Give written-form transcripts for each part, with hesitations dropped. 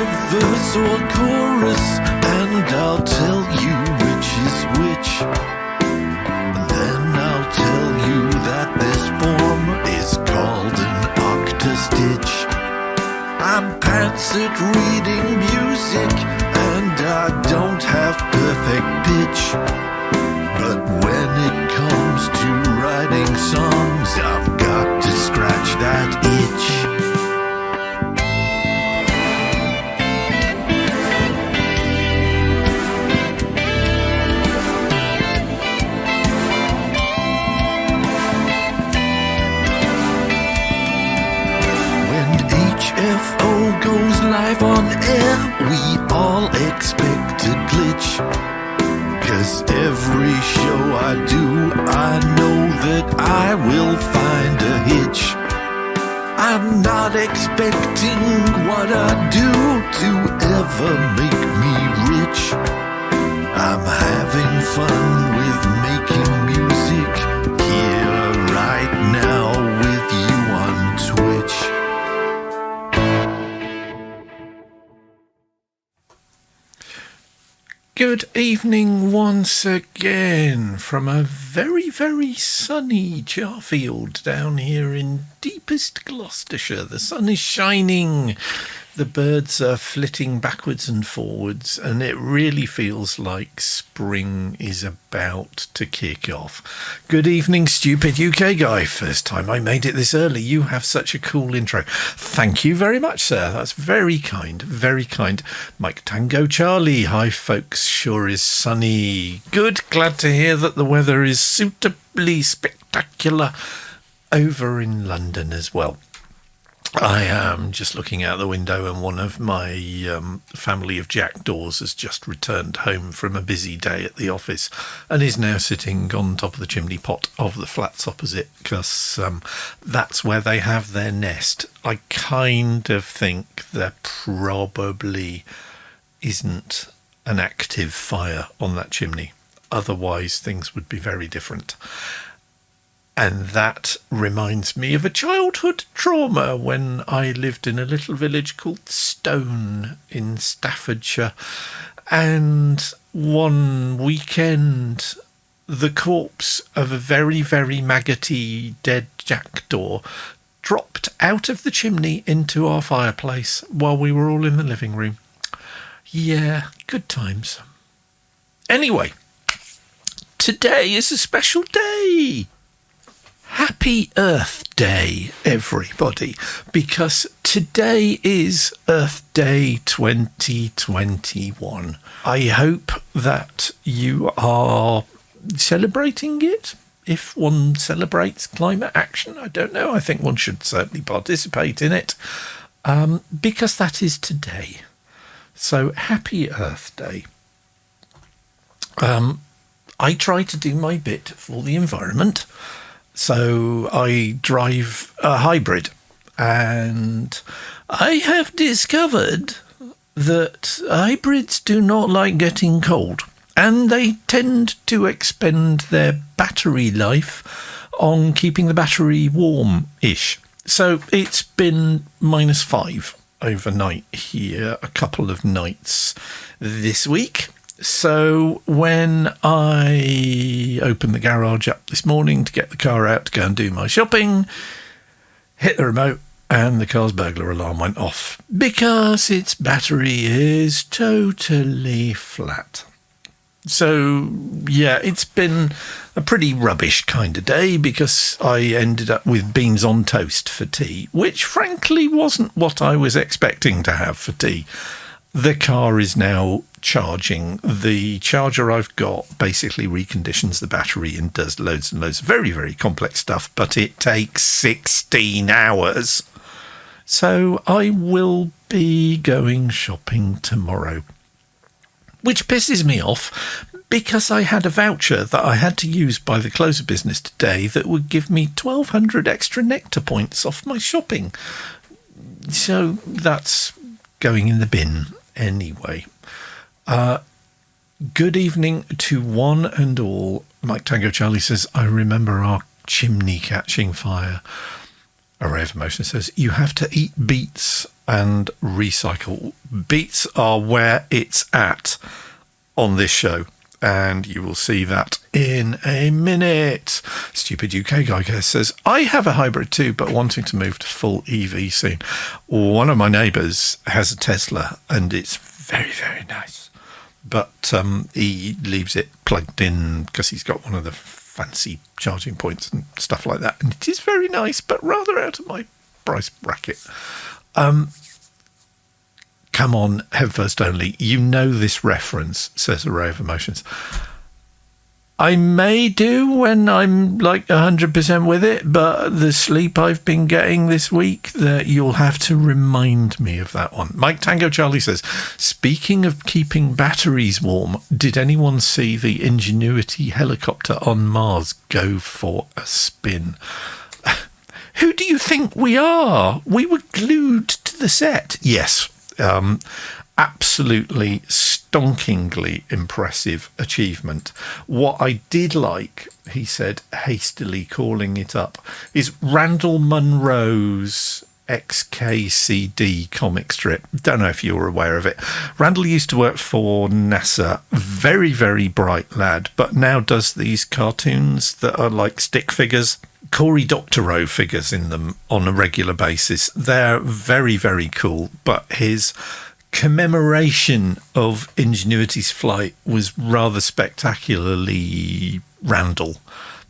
verse or chorus, and I'll tell you which is which. Then I'll tell you that this form is called an octastitch. I'm pants at reading music, and I don't have perfect pitch. But when it comes to writing songs, I've got to scratch that itch. When HFO goes live on air, we all expect a glitch. 'Cause every show I do, I know that I will find a hitch. I'm not expecting what I do to ever make me rich. I'm having fun with making music here right now with you on Twitch. Good evening once again from a very, very sunny Charfield down here in deepest Gloucestershire. The sun is shining, the birds are flitting backwards and forwards, and it really feels like spring is about to kick off. Good evening, stupid UK guy. First time I made it this early. You have such a cool intro. Thank you very much, sir. That's very kind, very kind. Mike Tango Charlie. Hi, folks. Sure is sunny. Good. Glad to hear that the weather is suitably spectacular over in London as well. I am just looking out the window, and one of my family of jackdaws has just returned home from a busy day at the office and is now sitting on top of the chimney pot of the flats opposite, because that's where they have their nest. I kind of think there probably isn't an active fire on that chimney. Otherwise, things would be very different. And that reminds me of a childhood trauma when I lived in a little village called Stone in Staffordshire. And one weekend, the corpse of a very, very maggoty dead jackdaw dropped out of the chimney into our fireplace while we were all in the living room. Yeah, good times. Anyway, today is a special day. Happy Earth Day, everybody, because today is Earth Day 2021. I hope that you are celebrating it. If one celebrates climate action, I don't know. I think one should certainly participate in it, because that is today. So happy Earth Day. I try to do my bit for the environment. So I drive a hybrid, and I have discovered that hybrids do not like getting cold, and they tend to expend their battery life on keeping the battery warm-ish. So it's been -5 overnight here a couple of nights this week. So when I opened the garage up this morning to get the car out to go and do my shopping, hit the remote and the car's burglar alarm went off because its battery is totally flat. So, yeah, it's been a pretty rubbish kind of day because I ended up with beans on toast for tea, which frankly wasn't what I was expecting to have for tea. The car is now charging. The charger I've got basically reconditions the battery and does loads and loads of very, very complex stuff, but it takes 16 hours. So I will be going shopping tomorrow, which pisses me off because I had a voucher that I had to use by the close of business today that would give me 1,200 extra nectar points off my shopping. So that's going in the bin anyway. Good evening to one and all. Mike Tango Charlie says, I remember our chimney catching fire. Array of Emotion says, you have to eat beets and recycle. Beets are where it's at on this show, and you will see that in a minute. Stupid UK guy says, I have a hybrid too, but wanting to move to full EV soon. One of my neighbours has a Tesla, and it's very, very nice. But he leaves it plugged in because he's got one of the fancy charging points and stuff like that. And it is very nice, but rather out of my price bracket. Come on, head first only. You know this reference, says Array of Emotions. I may do when I'm like 100% with it, but the sleep I've been getting this week, that you'll have to remind me of that one. Mike Tango Charlie says, speaking of keeping batteries warm, did anyone see the Ingenuity helicopter on Mars go for a spin? Who do you think we are? We were glued to the set. Yes. Absolutely stonkingly impressive achievement. What I did like, he said, hastily calling it up, is Randall Munroe's Xkcd comic strip. Don't know if you're aware of it. Randall used to work for NASA. Very, very bright lad, but now does these cartoons that are like stick figures. Cory Doctorow figures in them on a regular basis. They're very, very cool, but his commemoration of Ingenuity's flight was rather spectacularly Randall,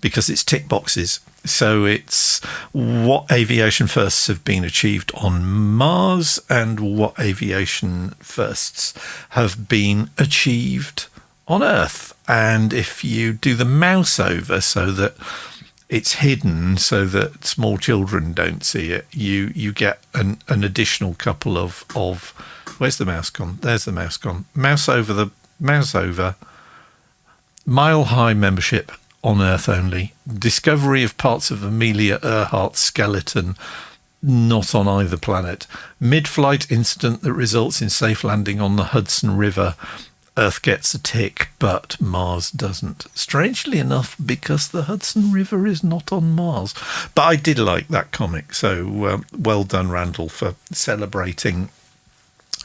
because it's tick boxes. So it's what aviation firsts have been achieved on Mars and what aviation firsts have been achieved on Earth. And if you do the mouse over so that it's hidden so that small children don't see it, you get an additional couple of where's the mouse gone? There's the mouse gone. Mouse over. Mile High membership on Earth only. Discovery of parts of Amelia Earhart's skeleton not on either planet. Mid-flight incident that results in safe landing on the Hudson River. Earth gets a tick, but Mars doesn't. Strangely enough, because the Hudson River is not on Mars. But I did like that comic, so well done, Randall, for celebrating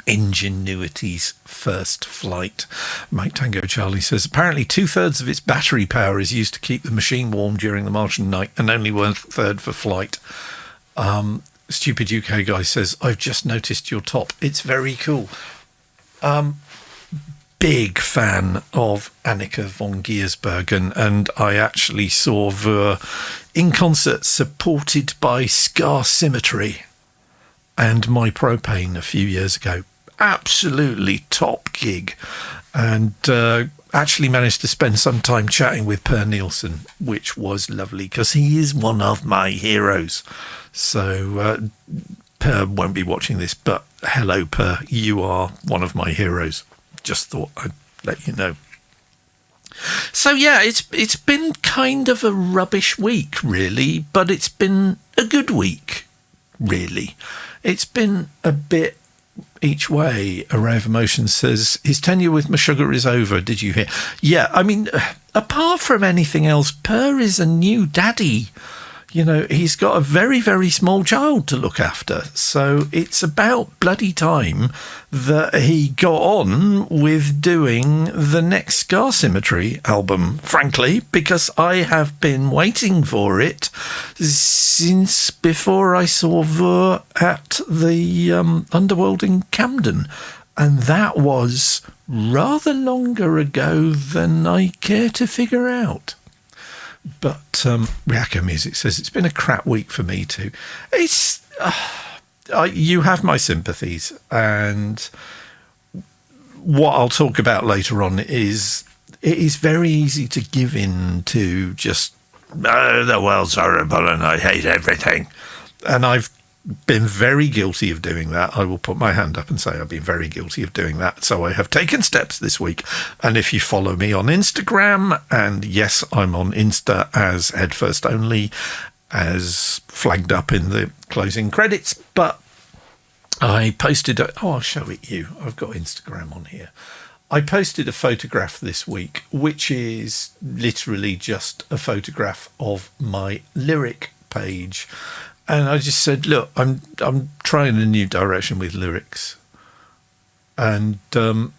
Ingenuity's first flight. Mike Tango Charlie says, apparently 2/3 of its battery power is used to keep the machine warm during the Martian night, and only 1/3 for flight. Stupid UK guy says, I've just noticed your top. It's very cool. Big fan of Anneke von Giersbergen, and I actually saw her in concert supported by Scar Symmetry and My Propane a few years ago. Absolutely top gig, and actually managed to spend some time chatting with Per Nielsen, which was lovely because he is one of my heroes. So Per won't be watching this, but hello Per, you are one of my heroes. Just thought I'd let you know. So yeah, it's been kind of a rubbish week, really, but it's been a good week, really. It's been a bit each way. Array of Emotions says, his tenure with Meshuggah is over. Did you hear? Yeah, I mean, apart from anything else, Per is a new daddy. You know, he's got a very, very small child to look after. So it's about bloody time that he got on with doing the next Scar Symmetry album, frankly, because I have been waiting for it since before I saw Ver at the Underworld in Camden. And that was rather longer ago than I care to figure out. But Ryako Music says, it's been a crap week for me too. It's you have my sympathies, and what I'll talk about later on is it is very easy to give in to just the world's horrible and I hate everything. And I've been very guilty of doing that. I will put my hand up and say I've been very guilty of doing that. So I have taken steps this week. And if you follow me on Instagram, and yes, I'm on Insta as Head First Only, as flagged up in the closing credits, but I posted I'll show it you. I've got Instagram on here. I posted a photograph this week, which is literally just a photograph of my lyric page. And I just said, look, I'm trying a new direction with lyrics. And the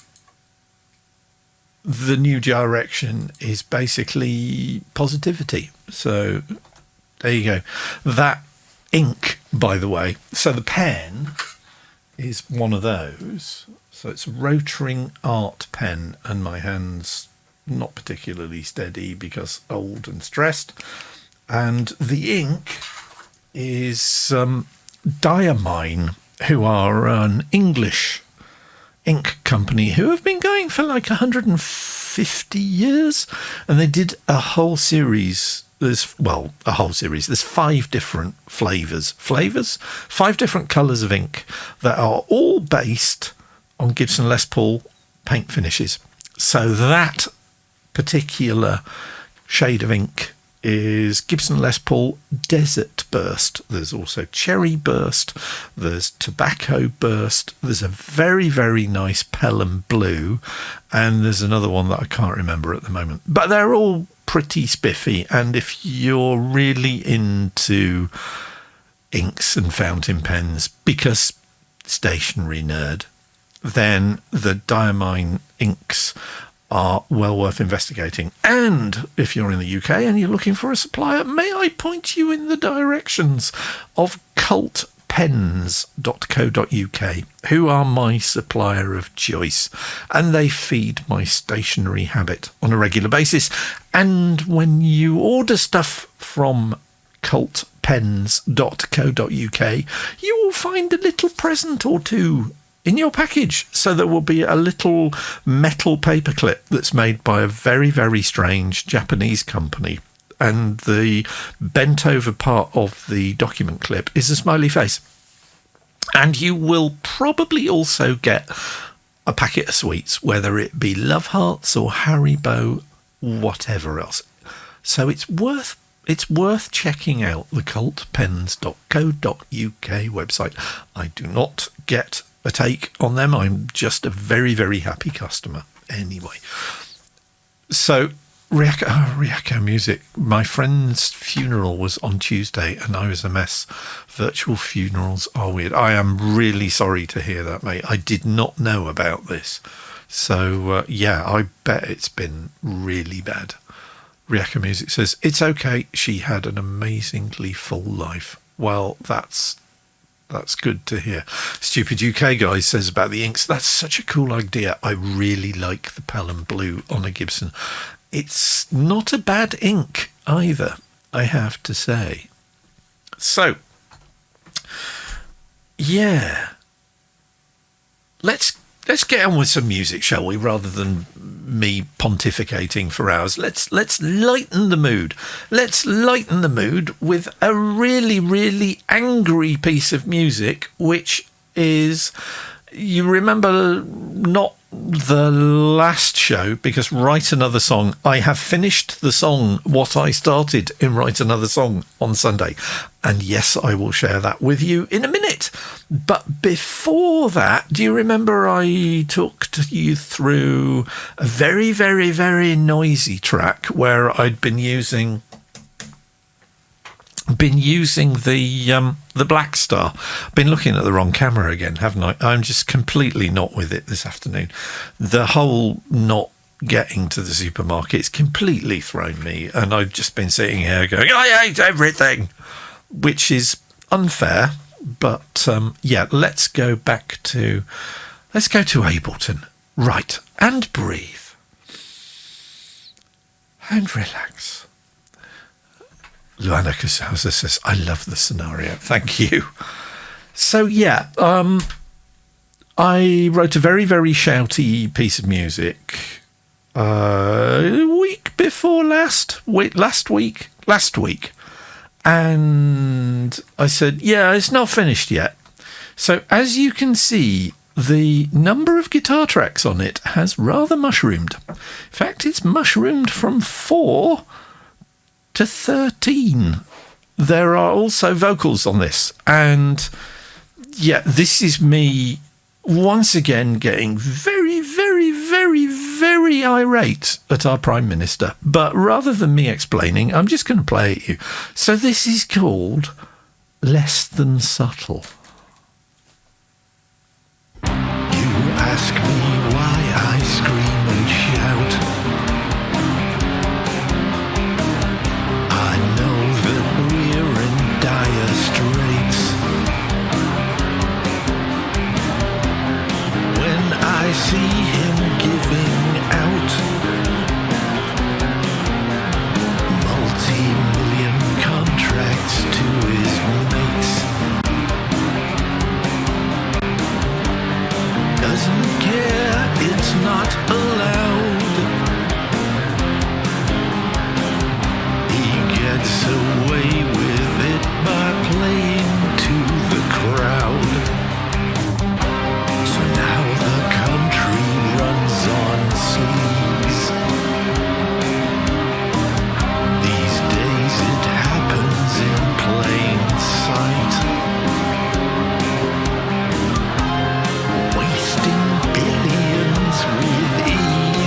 new direction is basically positivity. So there you go. That ink, by the way, so the pen is one of those. So it's a Rotring art pen, and my hand's not particularly steady because old and stressed. And the ink is Diamine, who are an English ink company who have been going for like 150 years, and they did a whole series. There's 5 different flavors, 5 different colors of ink that are all based on Gibson Les Paul paint finishes. So that particular shade of ink is Gibson Les Paul Desert Burst. There's also Cherry Burst, there's Tobacco Burst, there's a very, very nice Pelham Blue, and there's another one that I can't remember at the moment. But they're all pretty spiffy, and if you're really into inks and fountain pens, because stationery nerd, then the Diamine inks are well worth investigating. And if you're in the UK and you're looking for a supplier, may I point you in the directions of cultpens.co.uk, who are my supplier of choice, and they feed my stationery habit on a regular basis. And when you order stuff from cultpens.co.uk, you will find a little present or two in your package. So there will be a little metal paperclip that's made by a very, very strange Japanese company. And the bent over part of the document clip is a smiley face. And you will probably also get a packet of sweets, whether it be Love Hearts or Haribo, whatever else. So it's worth checking out the cultpens.co.uk website. I do not get a take on them. I'm just a very, very happy customer. Anyway, so Ryako music. My friend's funeral was on Tuesday and I was a mess. Virtual funerals are weird. I am really sorry to hear that, mate. I did not know about this. So, I bet it's been really bad. Ryako music says, it's okay. She had an amazingly full life. Well, that's good to hear. Stupid UK guy says about the inks, that's such a cool idea. I really like the Pelham Blue on a Gibson. It's not a bad ink either, I have to say. So, yeah. Let's get on with some music, shall we, rather than me pontificating for hours. Let's lighten the mood. Let's lighten the mood with a really, really angry piece of music, which is, you remember, not the last show, because Write Another Song, I have finished the song what I started in Write Another Song on Sunday, and yes, I will share that with you in a minute. But before that, do you remember I talked you through a very, very, very noisy track where I'd been using the Black Star. Been looking at the wrong camera again, haven't I? I'm just completely not with it this afternoon. The whole not getting to the supermarket's completely thrown me, and I've just been sitting here going, I hate everything, which is unfair. But let's go to Ableton. Right, and breathe and relax. Luana Casauza says, I love the scenario. Thank you. So, I wrote a very, very shouty piece of music week before last week. And I said, it's not finished yet. So, as you can see, the number of guitar tracks on it has rather mushroomed. In fact, it's mushroomed from 4 to 13. There are also vocals on this, and this is me once again getting very, very, very, very irate at our Prime Minister. But rather than me explaining, I'm just going to play it you. So this is called less than subtle. You ask me why I scream and shout. I know that we're in dire straits. When I see him giving out multi-million contracts to his mates, doesn't care, it's not allowed. He gets away with it by playing to the crowd. So now the country runs on sleeves. These days it happens in plain sight. Wasting billions with ease.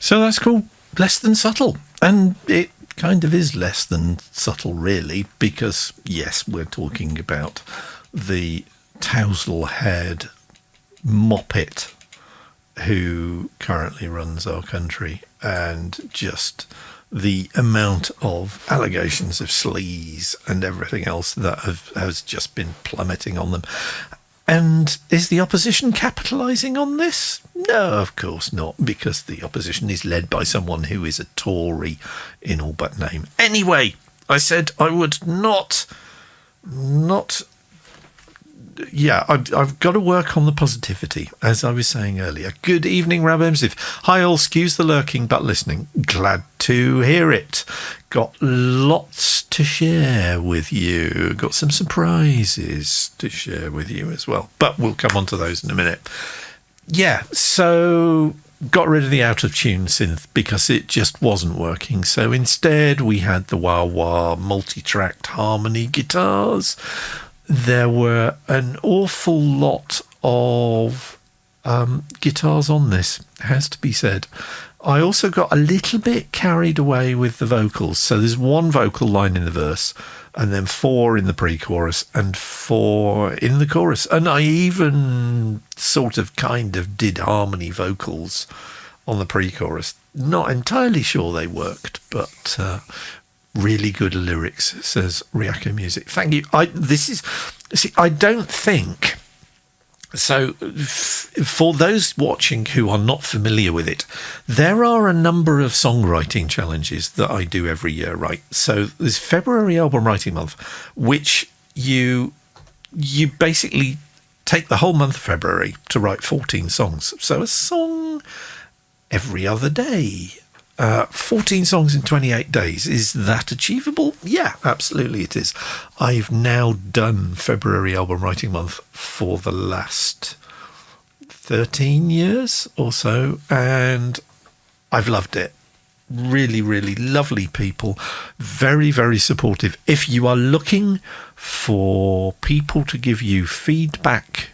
So that's called Less Than Subtle. And it kind of is less than subtle, really, because, yes, we're talking about the tousle-haired moppet who currently runs our country, and just the amount of allegations of sleaze and everything else that has just been plummeting on them. And is the opposition capitalising on this? No, of course not, because the opposition is led by someone who is a Tory in all but name. Anyway, I said I would not. Yeah, I've got to work on the positivity, as I was saying earlier. Good evening, Rabemsiv. Hi all, excuse the lurking but listening. Glad to hear it. Got lots to share with you. Got some surprises to share with you as well. But we'll come on to those in a minute. Yeah, so got rid of the out-of-tune synth because it just wasn't working. So instead we had the wah-wah multi-tracked harmony guitars. There were an awful lot of guitars on this, has to be said. I also got a little bit carried away with the vocals. So there's one vocal line in the verse, and then 4 in the pre-chorus, and 4 in the chorus. And I even kind of did harmony vocals on the pre-chorus. Not entirely sure they worked, but really good lyrics, says Ryako Music. Thank you. I don't think so. For those watching who are not familiar with it, there are a number of songwriting challenges that I do every year, right? So there's February Album Writing Month, which you basically take the whole month of February to write 14 songs. So a song every other day. 14 songs in 28 days. Is that achievable? Yeah, absolutely it is. I've now done February Album Writing Month for the last 13 years or so, and I've loved it. Really, really lovely people. Very, very supportive. If you are looking for people to give you feedback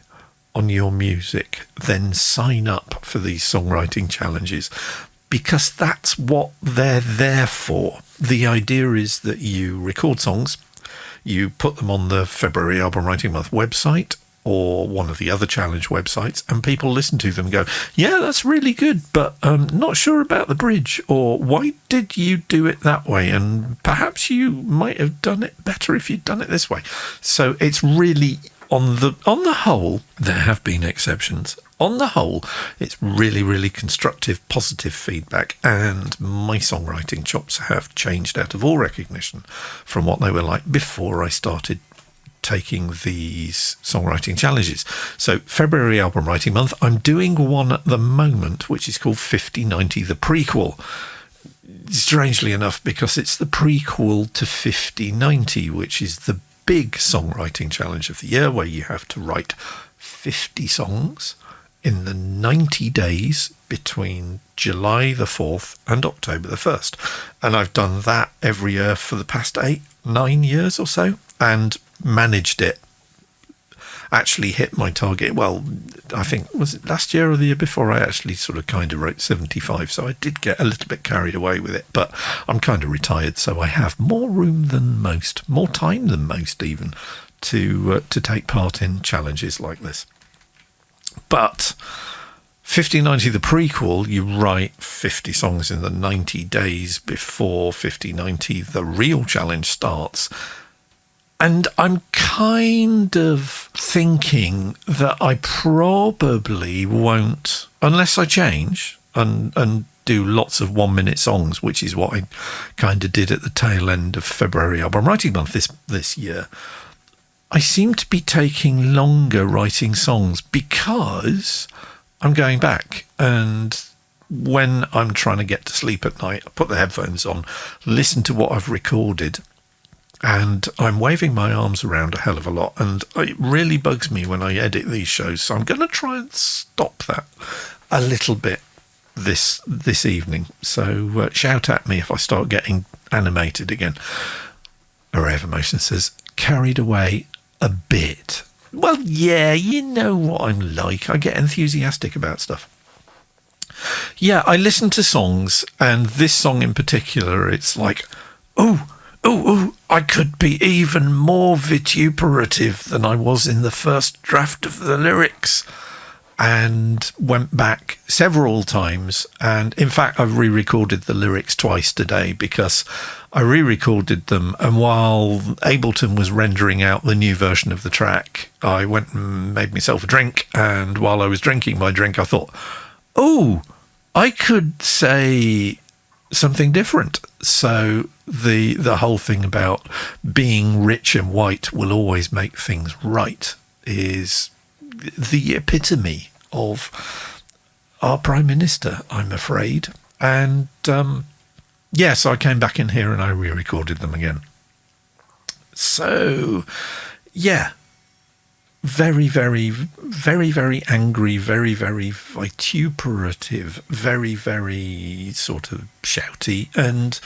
on your music, then sign up for these songwriting challenges, because that's what they're there for. The idea is that you record songs, you put them on the February Album Writing Month website or one of the other challenge websites, and people listen to them and go, yeah, that's really good, but not sure about the bridge, or why did you do it that way? And perhaps you might have done it better if you'd done it this way. So it's really, on the whole, there have been exceptions. On the whole, it's really, really constructive, positive feedback, and my songwriting chops have changed out of all recognition from what they were like before I started taking these songwriting challenges. So February Album Writing Month, I'm doing one at the moment, which is called 5090, the prequel. Strangely enough, because it's the prequel to 5090, which is the big songwriting challenge of the year, where you have to write 50 songs in the 90 days between July the 4th and October the 1st. And I've done that every year for the past 8-9 years or so, and managed it. Actually hit my target. Well, I think, was it last year or the year before, I actually kind of wrote 75. So I did get a little bit carried away with it, but I'm kind of retired, so I have more room than most, more time than most even, to take part in challenges like this. But 5090, the prequel, you write 50 songs in the 90 days before 5090, the real challenge, starts. And I'm kind of thinking that I probably won't, unless I change and do lots of 1-minute songs, which is what I kind of did at the tail end of February Album Writing Month this year. I seem to be taking longer writing songs because I'm going back, and when I'm trying to get to sleep at night, I put the headphones on, listen to what I've recorded, and I'm waving my arms around a hell of a lot, and it really bugs me when I edit these shows, so I'm going to try and stop that a little bit this evening. So shout at me if I start getting animated again. Array Motion says, carried away a bit. Well, yeah, you know what I'm like. I get enthusiastic about stuff. Yeah, I listen to songs, and this song in particular, it's like, I could be even more vituperative than I was in the first draft of the lyrics. And went back several times. And in fact, I've re-recorded the lyrics twice today because I re-recorded them. And while Ableton was rendering out the new version of the track, I went and made myself a drink. And while I was drinking my drink, I thought, I could say something different. So the whole thing about being rich and white will always make things right is the epitome of our Prime Minister, I'm afraid. And so I came back in here and I re-recorded them again. So, yeah, very, very, very, very angry, very, very vituperative, very, very sort of shouty. And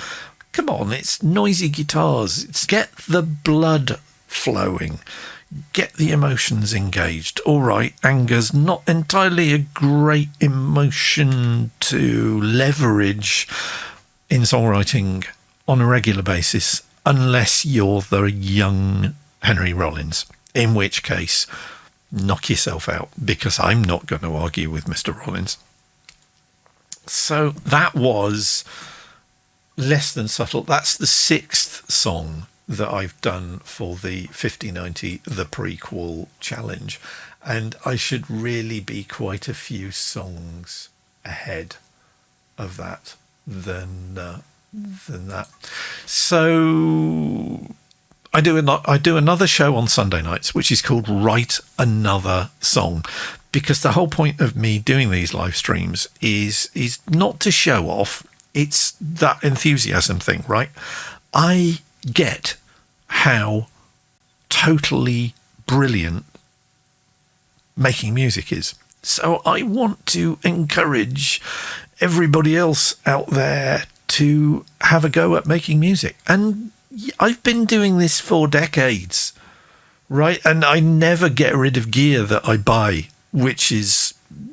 come on, it's noisy guitars. It's get the blood flowing. Get the emotions engaged. All right, anger's not entirely a great emotion to leverage in songwriting on a regular basis, unless you're the young Henry Rollins, in which case, knock yourself out, because I'm not going to argue with Mr. Rollins. So that was Less Than Subtle. That's the 6th song that I've done for the 5090, the prequel challenge. And I should really be quite a few songs ahead of that than that. So I do another show on Sunday nights, which is called Write Another Song, because the whole point of me doing these live streams is not to show off. It's that enthusiasm thing, right? I get how totally brilliant making music is. So I want to encourage everybody else out there to have a go at making music. And I've been doing this for decades, right? And I never get rid of gear that I buy, which is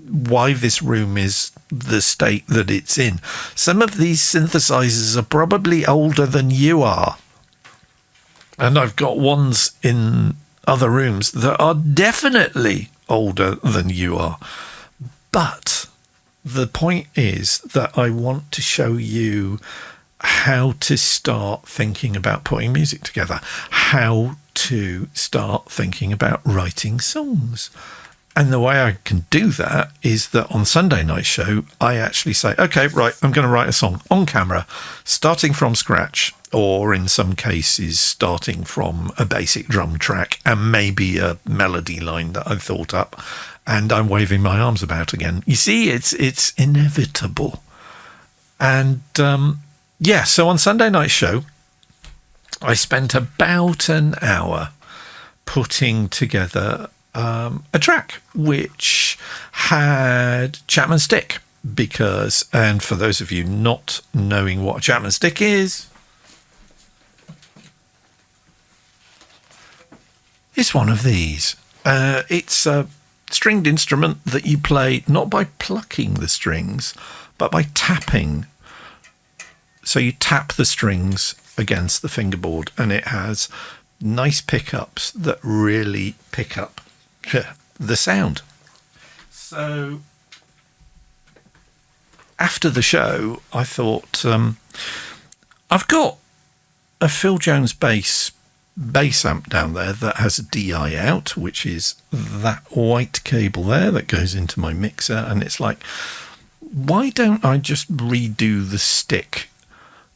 why this room is the state that it's in. Some of these synthesizers are probably older than you are. And I've got ones in other rooms that are definitely older than you are. But the point is that I want to show you how to start thinking about putting music together, how to start thinking about writing songs. And the way I can do that is that on Sunday night show, I actually say, okay, right, I'm going to write a song on camera, starting from scratch, or in some cases, starting from a basic drum track and maybe a melody line that I've thought up, and I'm waving my arms about again. You see, it's inevitable. And so on Sunday night show, I spent about an hour putting together a track which had Chapman stick, because, and for those of you not knowing what a Chapman stick is, it's one of these. It's a stringed instrument that you play not by plucking the strings, but by tapping. So you tap the strings against the fingerboard, and it has nice pickups that really pick up the sound. So after the show, I thought, I've got a Phil Jones bass amp down there that has a DI out, which is that white cable there that goes into my mixer. And it's like, why don't I just redo the stick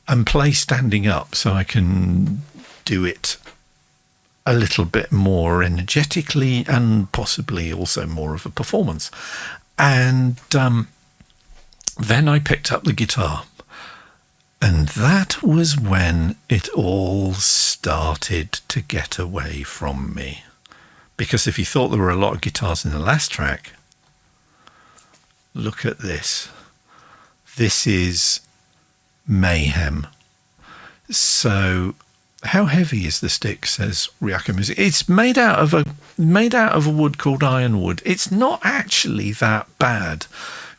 and play standing up so I can do it a little bit more energetically and possibly also more of a performance. And then I picked up the guitar, and that was when it all started to get away from me. Because if you thought there were a lot of guitars in the last track, look at this. This is mayhem. So how heavy is the stick, says Ryaka Music. It's made out of a wood called ironwood. It's not actually that bad.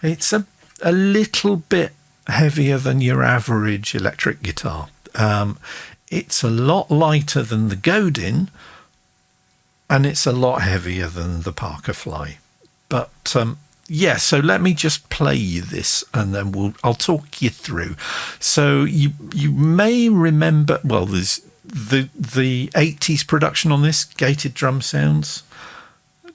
It's a a little bit heavier than your average electric guitar. It's a lot lighter than the Godin, and it's a lot heavier than the Parker Fly. But yeah, so let me just play you this, and then I'll talk you through. So you may remember, well, there's the 80s production on this, gated drum sounds,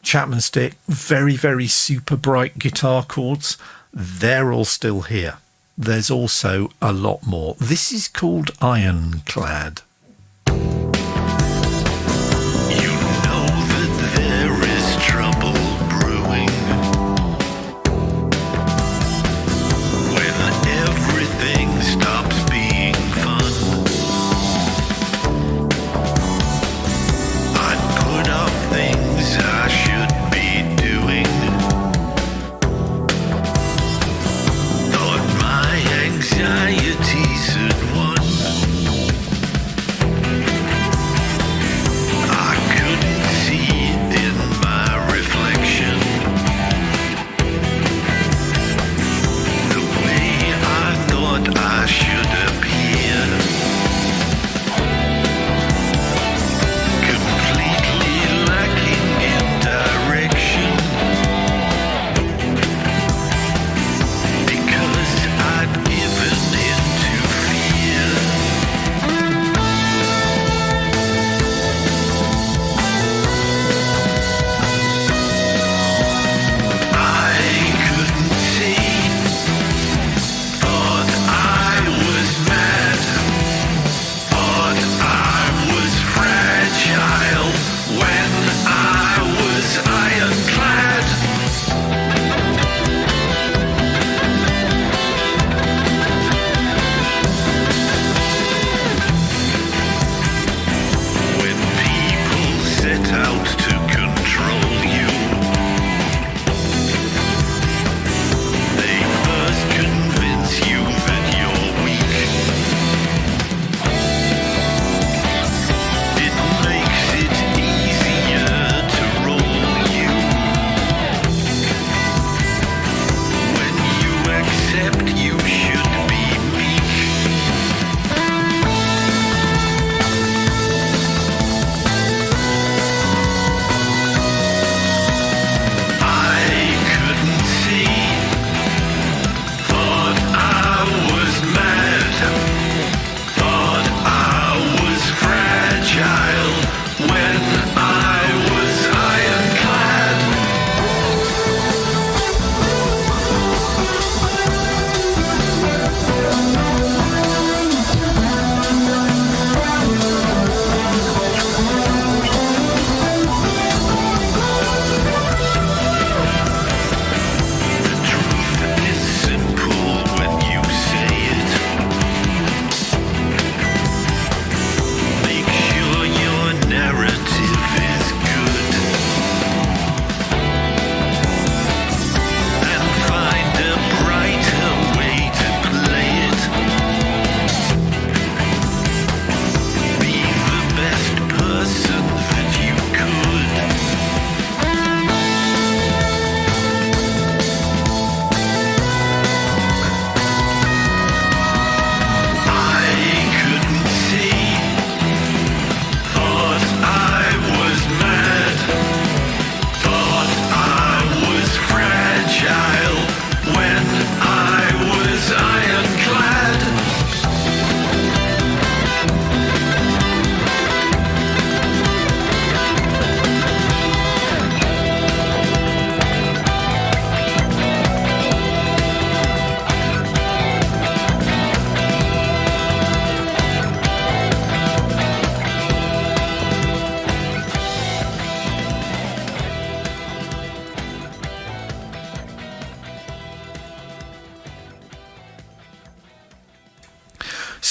Chapman stick, very, very super bright guitar chords. They're all still here. There's also a lot more. This is called Ironclad.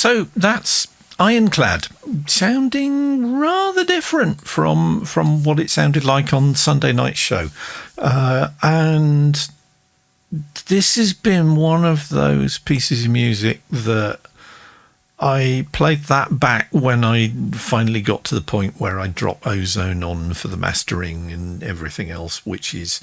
So that's Ironclad, sounding rather different from what it sounded like on Sunday night's show. And this has been one of those pieces of music that I played that back when I finally got to the point where I dropped Ozone on for the mastering and everything else, which is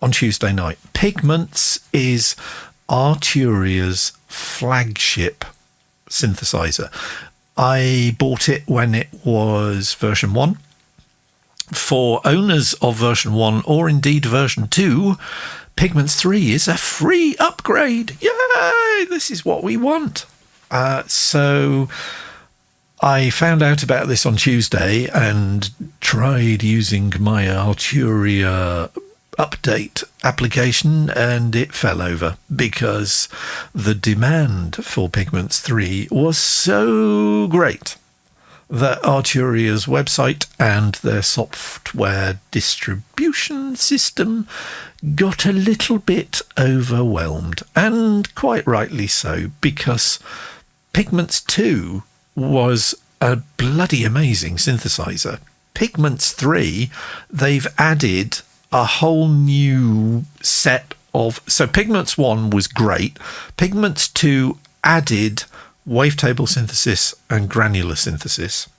on Tuesday night. Pigments is Arturia's flagship synthesizer. I bought it when it was version 1. For owners of version 1 or indeed version 2, Pigments 3 is a free upgrade. Yay! This is what we want. So I found out about this on Tuesday and tried using my Arturia update application, and it fell over because the demand for Pigments 3 was so great that Arturia's website and their software distribution system got a little bit overwhelmed, and quite rightly so, because Pigments 2 was a bloody amazing synthesizer. Pigments 3, they've added a whole new set of... So Pigments 1 was great. Pigments 2 added wavetable synthesis and granular synthesis.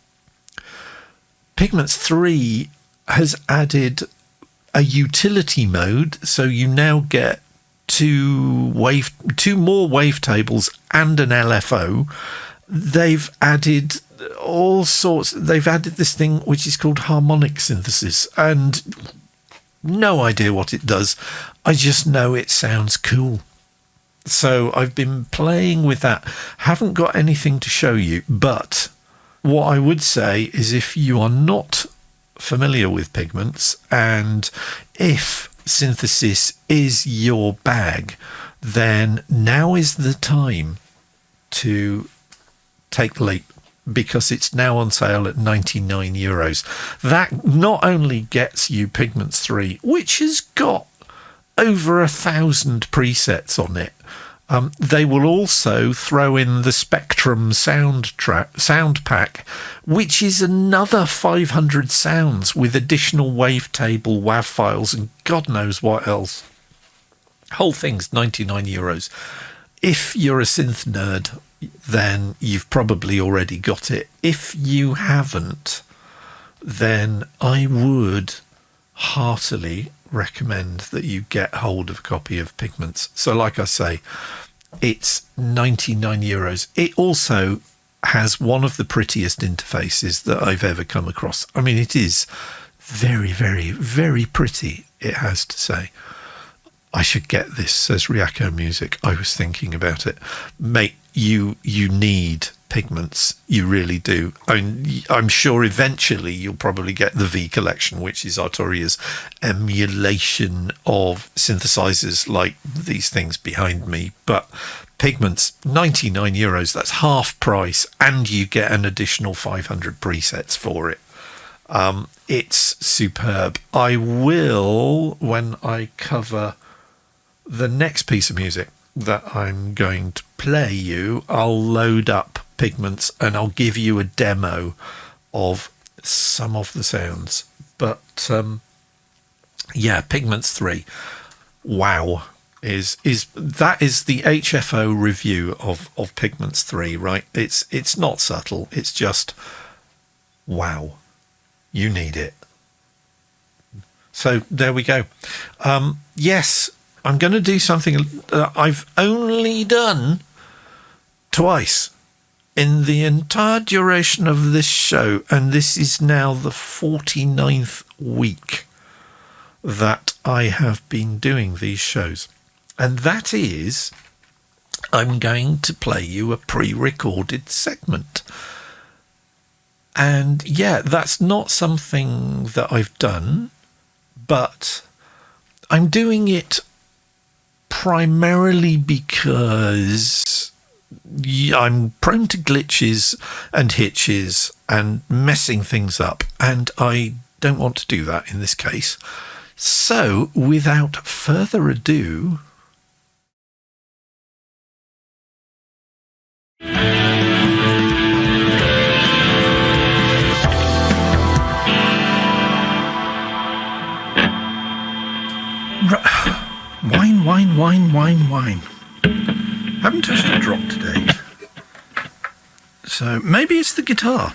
Pigments 3 has added a utility mode, so you now get two more wavetables and an LFO. They've added all sorts. They've added this thing which is called harmonic synthesis, and no idea what it does. I just know it sounds cool. So I've been playing with that. Haven't got anything to show you, but what I would say is, if you are not familiar with Pigments and if synthesis is your bag, then now is the time to take the leap, because it's now on sale at €99. That not only gets you Pigments 3, which has got over 1,000 presets on it, they will also throw in the Spectrum sound pack, which is another 500 sounds with additional wavetable WAV files and God knows what else. Whole thing's €99. If you're a synth nerd, then you've probably already got it. If you haven't, then I would heartily recommend that you get hold of a copy of Pigments. So like I say, it's €99. It also has one of the prettiest interfaces that I've ever come across. I mean, it is very, very, very pretty, it has to say. I should get this, says Ryako Music. I was thinking about it. Mate, you need Pigments. You really do. I'm sure eventually you'll probably get the V collection, which is Arturia's emulation of synthesizers like these things behind me. But Pigments, €99, that's half price, and you get an additional 500 presets for it. It's superb. I will, when I cover the next piece of music that I'm going to play you, I'll load up Pigments and I'll give you a demo of some of the sounds. But yeah, Pigments 3, wow, is the HFO review of Pigments 3, right? It's not subtle, it's just wow, you need it. So there we go. Yes, I'm going to do something I've only done twice in the entire duration of this show, and this is now the 49th week that I have been doing these shows. And that is, I'm going to play you a pre-recorded segment. And yeah, that's not something that I've done, but I'm doing it primarily because I'm prone to glitches and hitches and messing things up, and I don't want to do that in this case. So, without further ado, wine. Haven't touched a drop today. So maybe it's the guitar.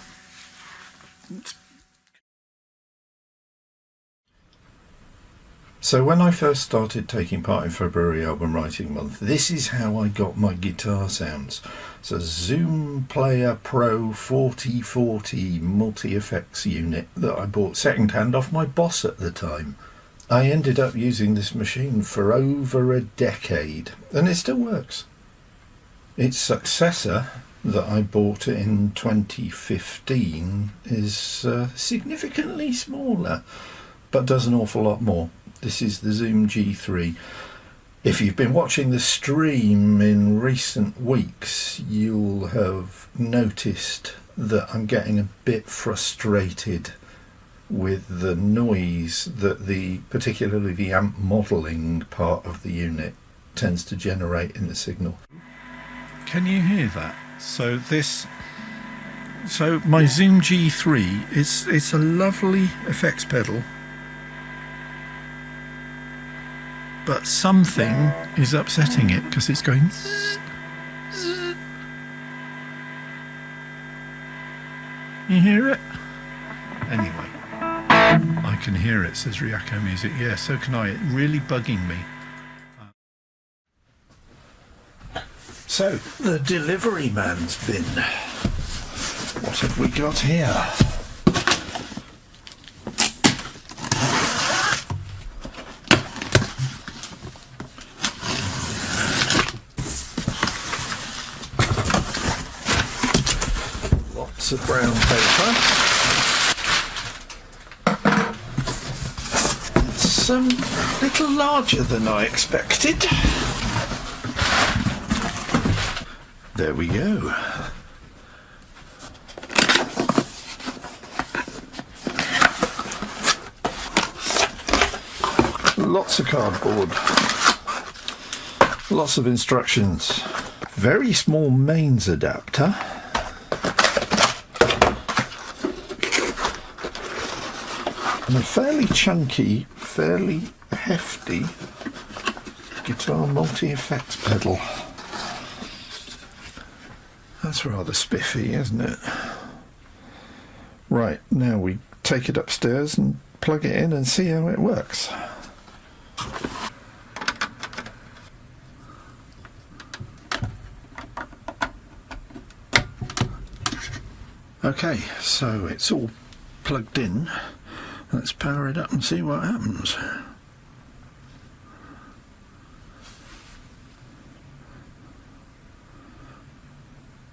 So when I first started taking part in February Album Writing Month, this is how I got my guitar sounds. It's a Zoom Player Pro 4040 multi-effects unit that I bought second-hand off my boss at the time. I ended up using this machine for over a decade, and it still works. Its successor, that I bought in 2015, is significantly smaller, but does an awful lot more. This is the Zoom G3. If you've been watching the stream in recent weeks, you'll have noticed that I'm getting a bit frustrated with the noise that particularly the amp modelling part of the unit tends to generate in the signal. Can you hear that? So my Zoom G3, it's a lovely effects pedal, but something is upsetting it because it's going zzz, zzz. You hear it? Anyway, I can hear it, says Ryako Music. Yeah, so can I. It's really bugging me. So, the delivery man's bin. What have we got here? Lots of brown paper. It's a little larger than I expected. There we go. Lots of cardboard. Lots of instructions. Very small mains adapter. And a fairly chunky, fairly hefty guitar multi-effects pedal. That's rather spiffy, isn't it? Right, now we take it upstairs and plug it in and see how it works. Okay, so it's all plugged in. Let's power it up and see what happens.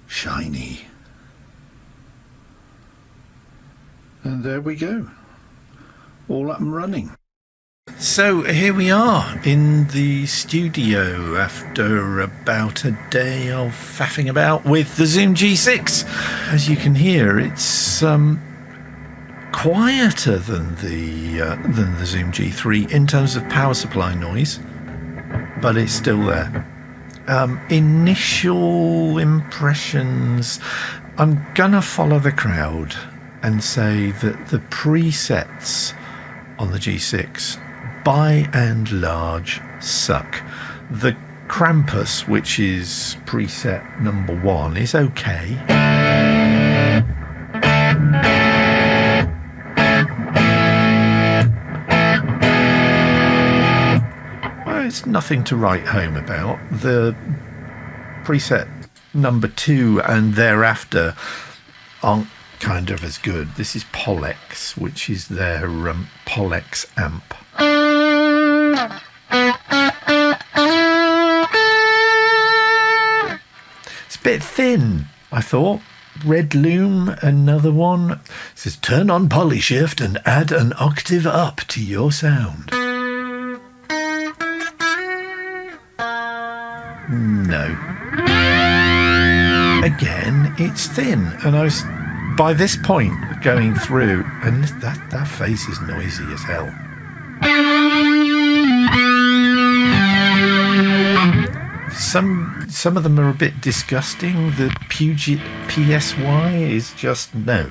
Shiny. And there we go, all up and running. So here we are in the studio after about a day of faffing about with the Zoom G6. As you can hear, it's quieter than the Zoom G3 in terms of power supply noise, but it's still there. Initial impressions, I'm gonna follow the crowd and say that the presets on the G6 by and large suck. The Krampus, which is preset number 1, is okay. It's nothing to write home about. The preset number 2 and thereafter aren't kind of as good. This is Pollex, which is their Pollex amp. It's a bit thin, I thought. Red Loom, another one. It says turn on Polyshift and add an octave up to your sound. No. Again, it's thin, and I was by this point going through, and that face is noisy as hell. Some of them are a bit disgusting. The Puget PSY is just no.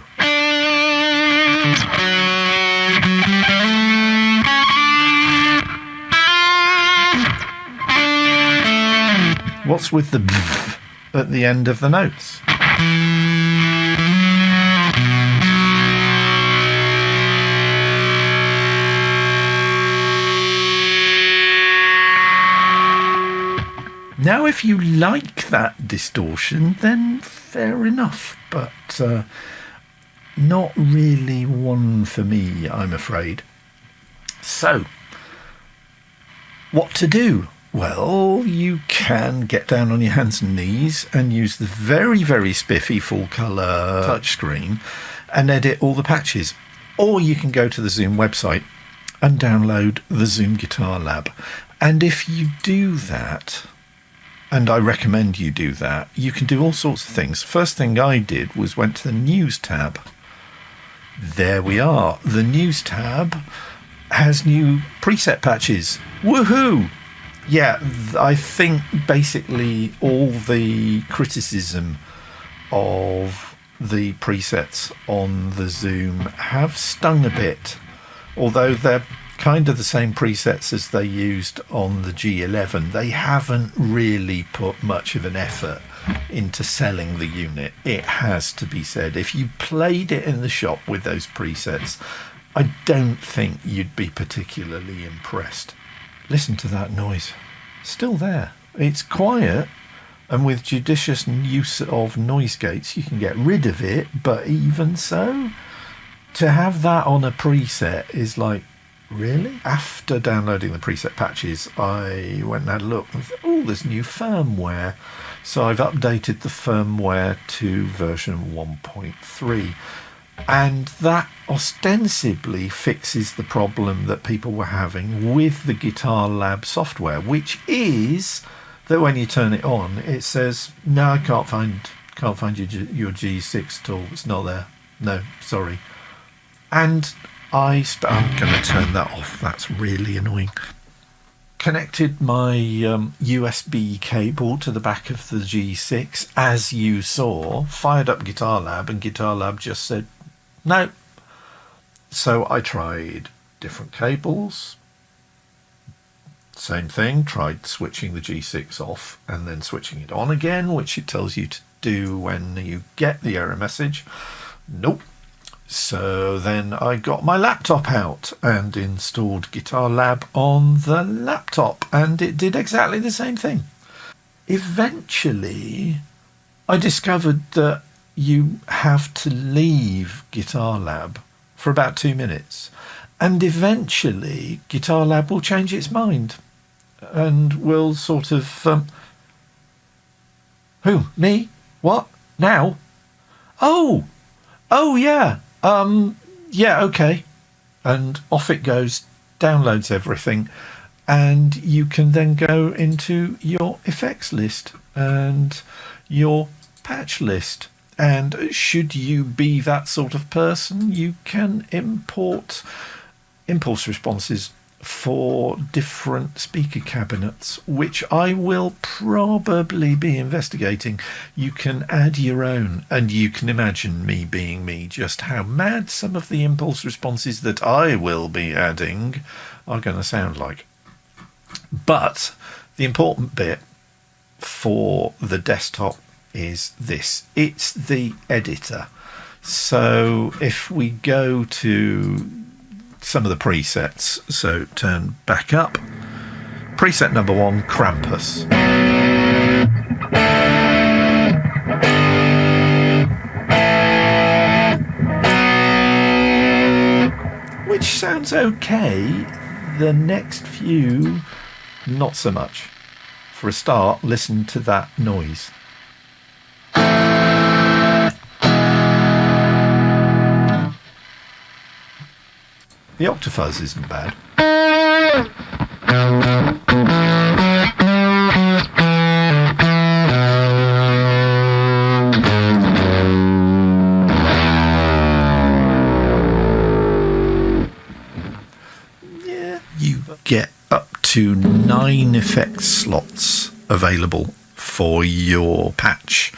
What's with the bzz at the end of the notes? Now, if you like that distortion, then fair enough, but not really one for me, I'm afraid. So, what to do? Well, you can get down on your hands and knees and use the very, very spiffy full-colour touchscreen and edit all the patches. Or you can go to the Zoom website and download the Zoom Guitar Lab. And if you do that, and I recommend you do that, you can do all sorts of things. First thing I did was went to the News tab. There we are. The News tab has new preset patches. Woohoo! Yeah, I think basically all the criticism of the presets on the Zoom have stung a bit, although they're kind of the same presets as they used on the G11. They haven't really put much of an effort into selling the unit, it has to be said. If you played it in the shop with those presets, I don't think you'd be particularly impressed. Listen to that noise. Still there. It's quiet, and with judicious use of noise gates you can get rid of it, but even so, to have that on a preset is like, really? After downloading the preset patches, I went and had a look and thought, oh, there's new firmware. So I've updated the firmware to version 1.3. And that ostensibly fixes the problem that people were having with the Guitar Lab software, which is that when you turn it on, it says, no, I can't find your G6 tool. It's not there. No, sorry. And I'm going to turn that off. That's really annoying. Connected my USB cable to the back of the G6, as you saw, fired up Guitar Lab, and Guitar Lab just said, no. So I tried different cables. Same thing, tried switching the G6 off and then switching it on again, which it tells you to do when you get the error message. Nope. So then I got my laptop out and installed Guitar Lab on the laptop, and it did exactly the same thing. Eventually, I discovered that you have to leave Guitar Lab for about 2 minutes, and eventually Guitar Lab will change its mind and will sort of who, me, what, now, oh yeah, yeah, okay, and off it goes, downloads everything, and you can then go into your effects list and your patch list. And should you be that sort of person, you can import impulse responses for different speaker cabinets, which I will probably be investigating. You can add your own, and you can imagine, me being me, just how mad some of the impulse responses that I will be adding are going to sound like. But the important bit for the desktop is this. It's the editor. So if we go to some of the presets, so turn back up. Preset number 1, Krampus. Which sounds okay. The next few, not so much. For a start, listen to that noise. The Octafuzz isn't bad. Yeah, you get up to 9 effects slots available for your patch,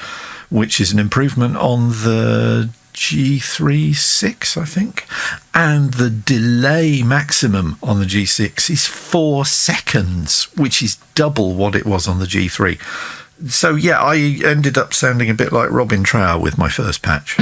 which is an improvement on the G3-6, I think, and the delay maximum on the G6 is 4 seconds, which is double what it was on the G3. So yeah, I ended up sounding a bit like Robin Trower with my first patch.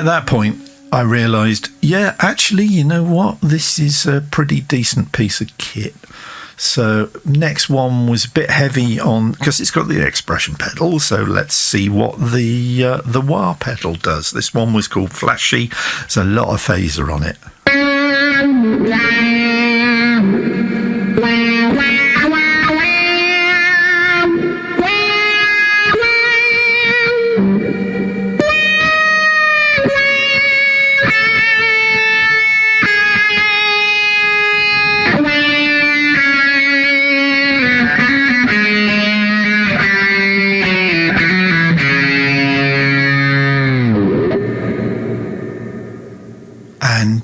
at that point, I realised, yeah, actually, you know what? This is a pretty decent piece of kit. So next one was a bit heavy on, because it's got the expression pedal, so let's see what the wah pedal does. This one was called Flashy. There's a lot of phaser on it.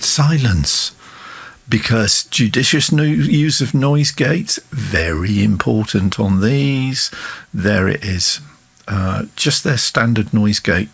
Silence, because judicious use of noise gates, very important on these. There it is, just their standard noise gate.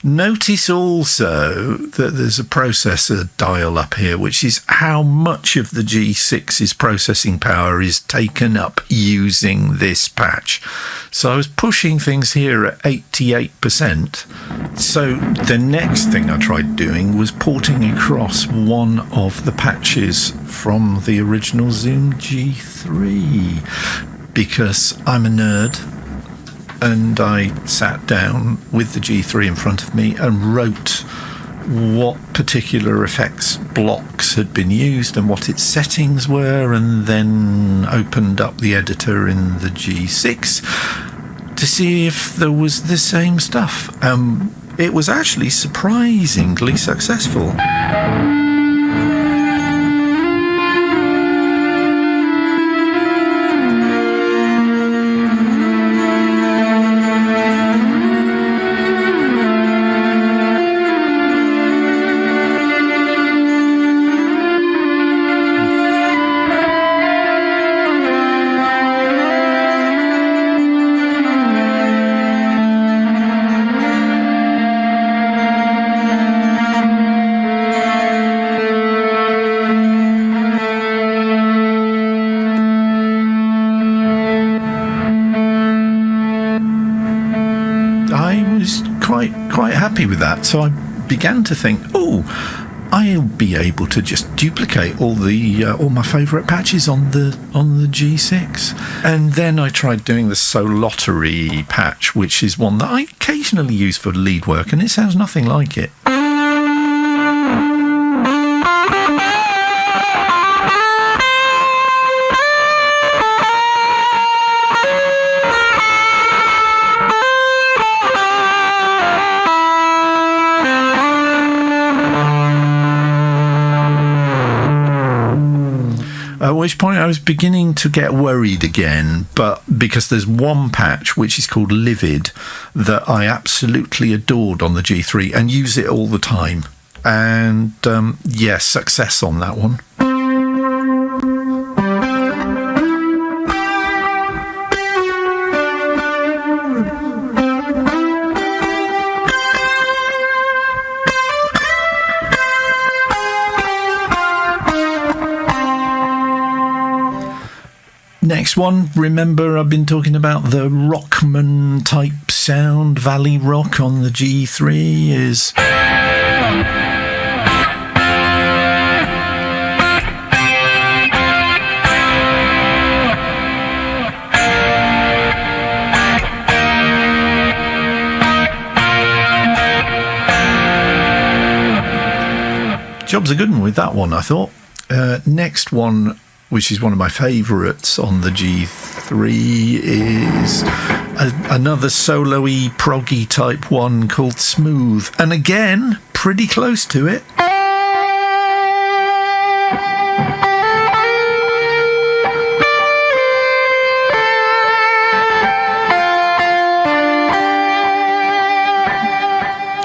Notice also that there's a processor dial up here, which is how much of the G6's processing power is taken up using this patch. So I was pushing things here at 88%. So the next thing I tried doing was porting across one of the patches from the original Zoom G3, because I'm a nerd. And I sat down with the G3 in front of me and wrote what particular effects blocks had been used and what its settings were, and then opened up the editor in the G6 to see if there was the same stuff. It was actually surprisingly successful. Quite happy with that, so I began to think, I'll be able to just duplicate all my favourite patches on the G6. And then I tried doing the Solottery patch, which is one that I occasionally use for lead work, and it sounds nothing like it. At which point I was beginning to get worried again, but because there's one patch which is called Livid that I absolutely adored on the G3 and use it all the time. And yes, success on that one. Next one, remember I've been talking about the Rockman type sound, Valley Rock on the G3 is... Job's a good one with that one, I thought. Next one, which is one of my favourites on the G3, is another solo-y, proggy type one called Smooth. And again, pretty close to it.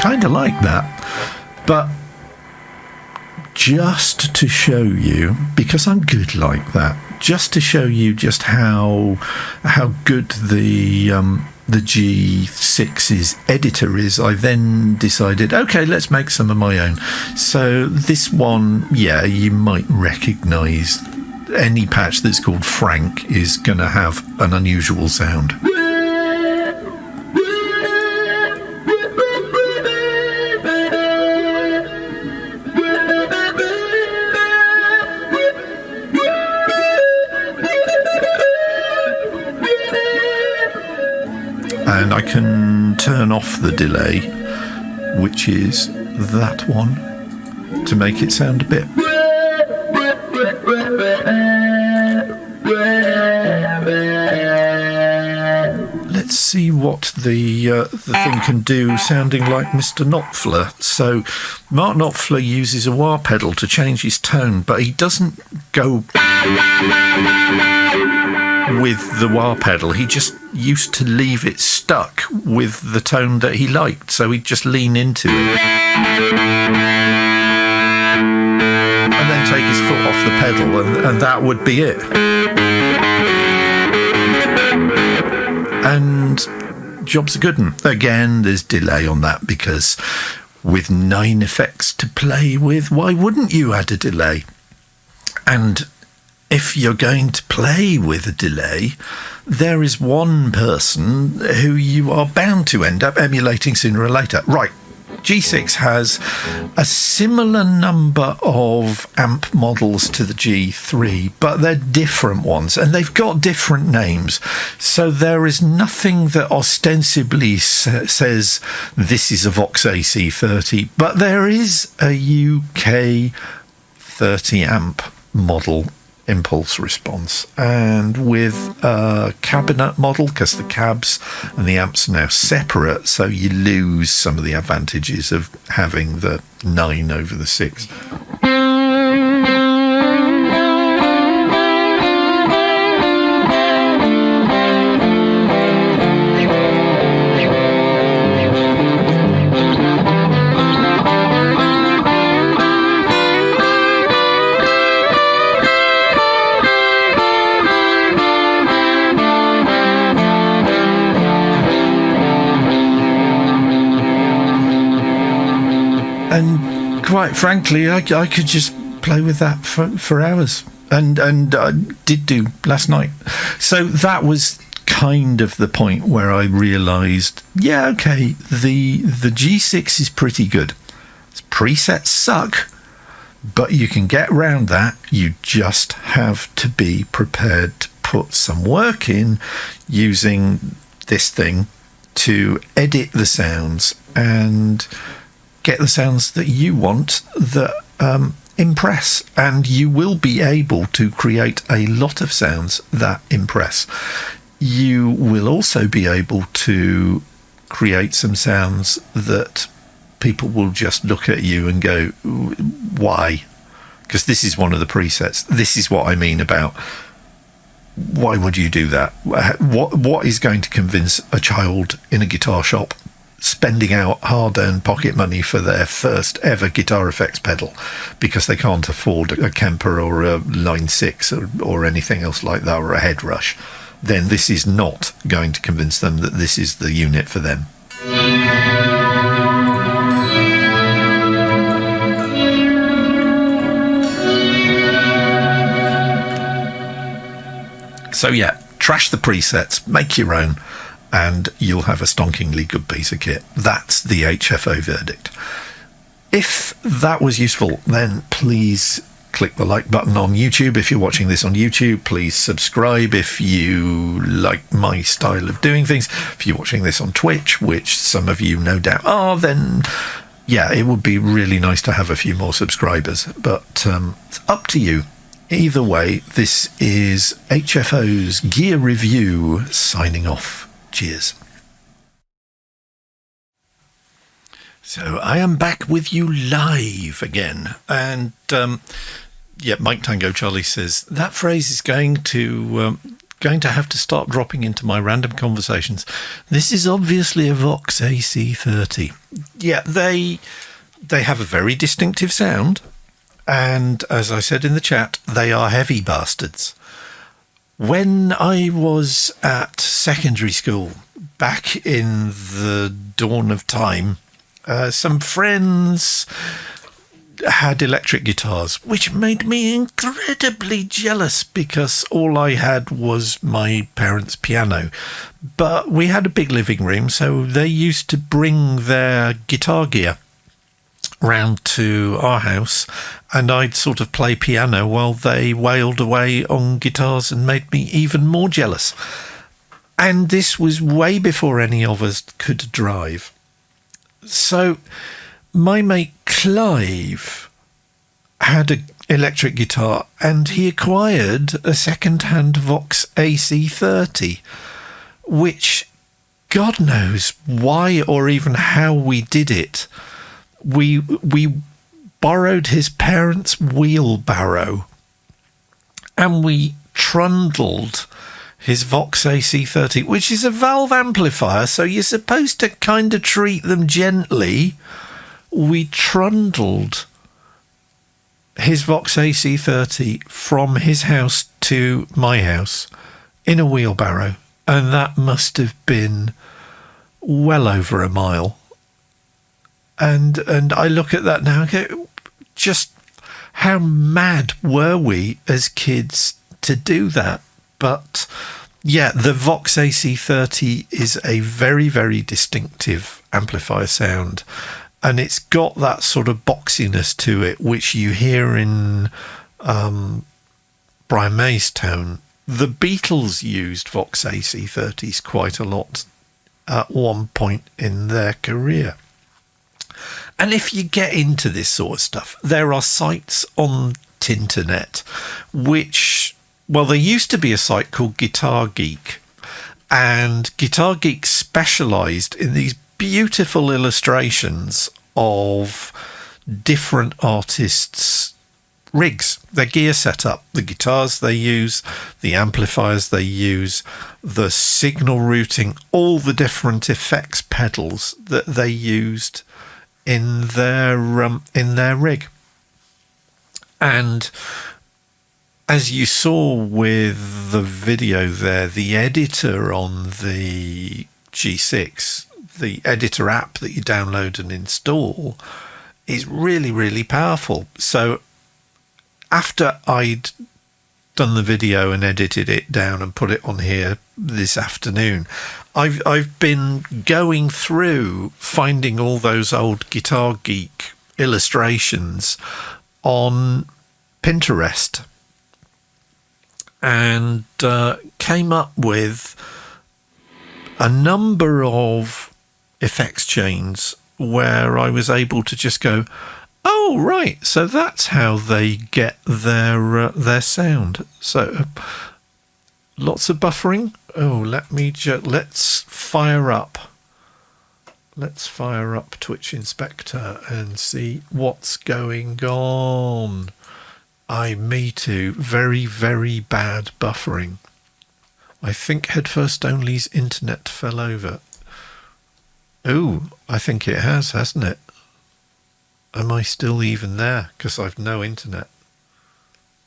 Kind of like that. But just to show you, because I'm good like that, just to show you just how good the G6's editor is, I then decided, okay, let's make some of my own. So this one, yeah, you might recognise. Any patch that's called Frank is going to have an unusual sound. And I can turn off the delay, which is that one, to make it sound a bit. Let's see what the thing can do, sounding like Mr. Knopfler. So Mark Knopfler uses a wah pedal to change his tone, but he doesn't go with the wah pedal. He just used to leave it stuck with the tone that he liked, so he'd just lean into it and then take his foot off the pedal, and that would be it. And job's a good one. Again, there's delay on that, because with 9 effects to play with, why wouldn't you add a delay? And if you're going to play with a delay, there is one person who you are bound to end up emulating sooner or later. Right, G6 has a similar number of amp models to the G3, but they're different ones, and they've got different names. So there is nothing that ostensibly says this is a Vox AC30, but there is a UK 30 amp model impulse response, and with a cabinet model, because the cabs and the amps are now separate, so you lose some of the advantages of having the 9 over the 6. And quite frankly, I could just play with that for hours, and I did do last night. So that was kind of the point where I realised, yeah, okay, the G6 is pretty good. Its presets suck, but you can get around that. You just have to be prepared to put some work in using this thing to edit the sounds and get the sounds that you want that impress, and you will be able to create a lot of sounds that impress. You will also be able to create some sounds that people will just look at you and go, why? Because this is one of the presets. This is what I mean about, why would you do that? What is going to convince a child in a guitar shop spending out hard-earned pocket money for their first ever guitar effects pedal because they can't afford a Kemper or a Line 6 or anything else like that, or a Head Rush? Then this is not going to convince them that this is the unit for them. So yeah, trash the presets, make your own, and you'll have a stonkingly good piece of kit. That's the HFO verdict. If that was useful, then please click the like button on YouTube. If you're watching this on YouTube, please subscribe if you like my style of doing things. If you're watching this on Twitch, which some of you no doubt are, then yeah, it would be really nice to have a few more subscribers. But it's up to you. Either way, this is HFO's Gear Review signing off. Cheers. So I am back with you live again, and yeah, Mike Tango Charlie says that phrase is going to have to start dropping into my random conversations. This is obviously a Vox AC30. Yeah, they have a very distinctive sound, and as I said in the chat, they are heavy bastards. When I was at secondary school, back in the dawn of time, some friends had electric guitars, which made me incredibly jealous because all I had was my parents' piano. But we had a big living room, so they used to bring their guitar gear round to our house, and I'd sort of play piano while they wailed away on guitars and made me even more jealous. And this was way before any of us could drive. So my mate Clive had an electric guitar, and he acquired a second-hand Vox AC30, which, God knows why or even how we did it. We borrowed his parents' wheelbarrow, and we trundled his Vox AC30, which is a valve amplifier, so you're supposed to kind of treat them gently. We trundled his Vox AC30 from his house to my house in a wheelbarrow, and that must have been well over a mile. And I look at that now and go, just how mad were we as kids to do that? But yeah, the Vox AC30 is a very, very distinctive amplifier sound, and it's got that sort of boxiness to it, which you hear in Brian May's tone. The Beatles used Vox AC30s quite a lot at one point in their career. And if you get into this sort of stuff, there are sites on Tinternet which, well, there used to be a site called Guitar Geek, and Guitar Geek specialised in these beautiful illustrations of different artists' rigs, their gear setup, the guitars they use, the amplifiers they use, the signal routing, all the different effects pedals that they used in their rig. And as you saw with the video there, the editor on the G6, the editor app that you download and install, is really, really powerful. So after I'd done the video and edited it down and put it on here this afternoon, I've been going through finding all those old Guitar Geek illustrations on Pinterest, and came up with a number of effects chains where I was able to just go, oh right, so that's how they get their sound. So lots of buffering. Oh, let's fire up Twitch Inspector and see what's going on. Me too. Very, very bad buffering. I think Headfirst Only's internet fell over. Oh, I think it has, hasn't it? Am I still even there? Because I've no internet.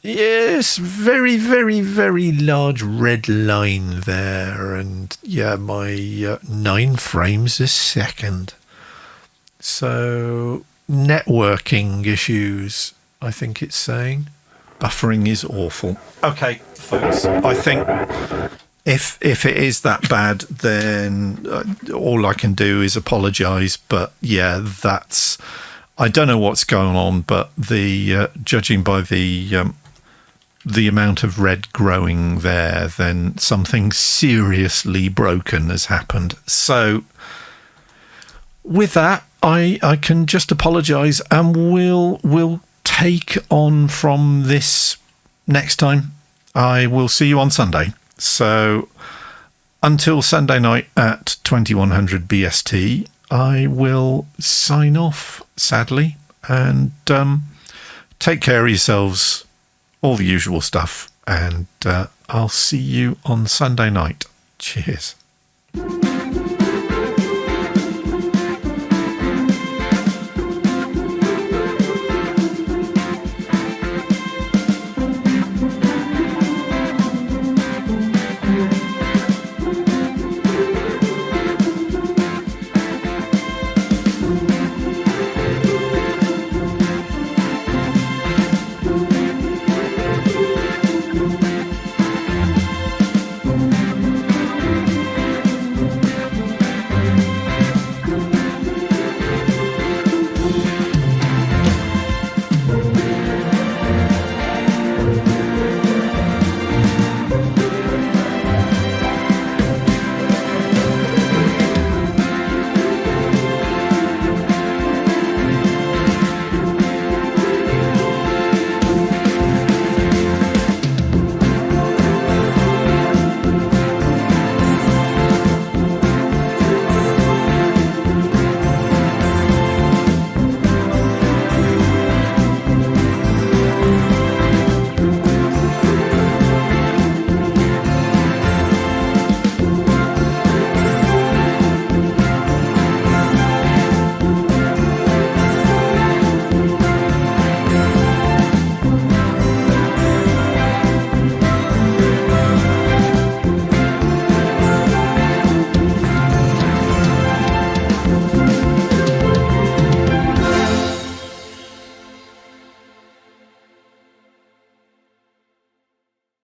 Yes, very, very, very large red line there. And yeah, my 9 frames a second. So, networking issues, I think it's saying. Buffering is awful. Okay, folks, I think if it is that bad, then all I can do is apologise. But yeah, I don't know what's going on, but judging by the amount of red growing there, then something seriously broken has happened. So with that, I can just apologise, and we'll take on from this next time. I will see you on Sunday. So until Sunday night at 2100 BST, I will sign off, sadly, and take care of yourselves, all the usual stuff, and I'll see you on Sunday night. Cheers.